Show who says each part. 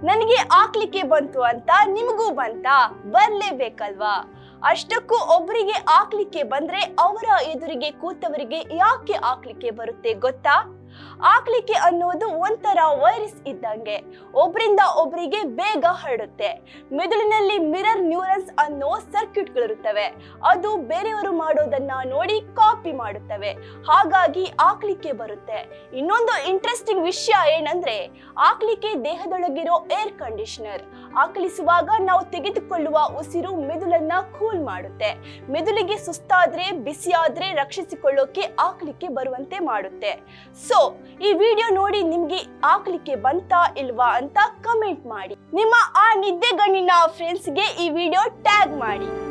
Speaker 1: ನನಗೆ ಆಕ್ಲಿಕ್ಕೆ ಬಂತು ಅಂತ ನಿಮಗೂ ಬಂತಾ? ಬರ್ಲೇಬೇಕಲ್ವಾ? ಅಷ್ಟಕ್ಕೂ ಒಬ್ಬರಿಗೆ ಆಕ್ಲಿಕ್ಕೆ ಬಂದ್ರೆ ಅವರ ಎದುರಿಗೆ ಕೂತವರಿಗೆ ಯಾಕೆ ಆಕ್ಲಿಕ್ಕೆ ಬರುತ್ತೆ ಗೊತ್ತಾ? ಆಕ್ಲಿಕ್ಕೆ ಅನ್ನೋದು ಒಂಥರ ವೈರಸ್ ಇದ್ದಂಗೆ, ಒಬ್ರಿಂದ ಒಬ್ರಿಗೆ ಬೇಗ ಹರಡುತ್ತೆ. ಮೆದುಳಿನಲ್ಲಿ ಮಿರರ್ ನ್ಯೂರನ್ಸ್ ಅನ್ನೋ ಸರ್ಕ್ಯೂಟ್ಗಳಿರುತ್ತವೆ, ಅದು ಬೇರೆಯವರು ಮಾಡೋದನ್ನ ನೋಡಿ ಕಾಪಿ ಮಾಡುತ್ತವೆ, ಹಾಗಾಗಿ ಆಕ್ಲಿಕ್ಕೆ ಬರುತ್ತೆ. ಇನ್ನೊಂದು ಇಂಟ್ರೆಸ್ಟಿಂಗ್ ವಿಷಯ ಏನಂದ್ರೆ, ಆಕ್ಲಿಕ್ಕೆ ದೇಹದೊಳಗಿರೋ ಏರ್ ಕಂಡೀಷನರ್. ಆಕಲಿಸುವಾಗ ನಾವು ತೆಗೆದುಕೊಳ್ಳುವ ಉಸಿರು ಮೆದುಳನ್ನ ಕೂಲ್ ಮಾಡುತ್ತೆ. ಮೆದುಳಿಗೆ ಸುಸ್ತಾದ್ರೆ, ಬಿಸಿಯಾದ್ರೆ ರಕ್ಷಿಸಿಕೊಳ್ಳೋಕೆ ಆಕ್ಲಿಕ್ಕೆ ಬರುವಂತೆ ಮಾಡುತ್ತೆ. ಸೊ ಈ ವಿಡಿಯೋ ನೋಡಿ ನಿಮ್ಗೆ ಆಕ್ಲಿಕ್ಕೆ ಬಂತಾ ಇಲ್ವಾ ಅಂತ ಕಮೆಂಟ್ ಮಾಡಿ. ನಿಮ್ಮ ಆ ನಿದ್ದೆಗಣ್ಣಿನ ಫ್ರೆಂಡ್ಸ್ಗೆ ಈ ವಿಡಿಯೋ ಟ್ಯಾಗ್ ಮಾಡಿ.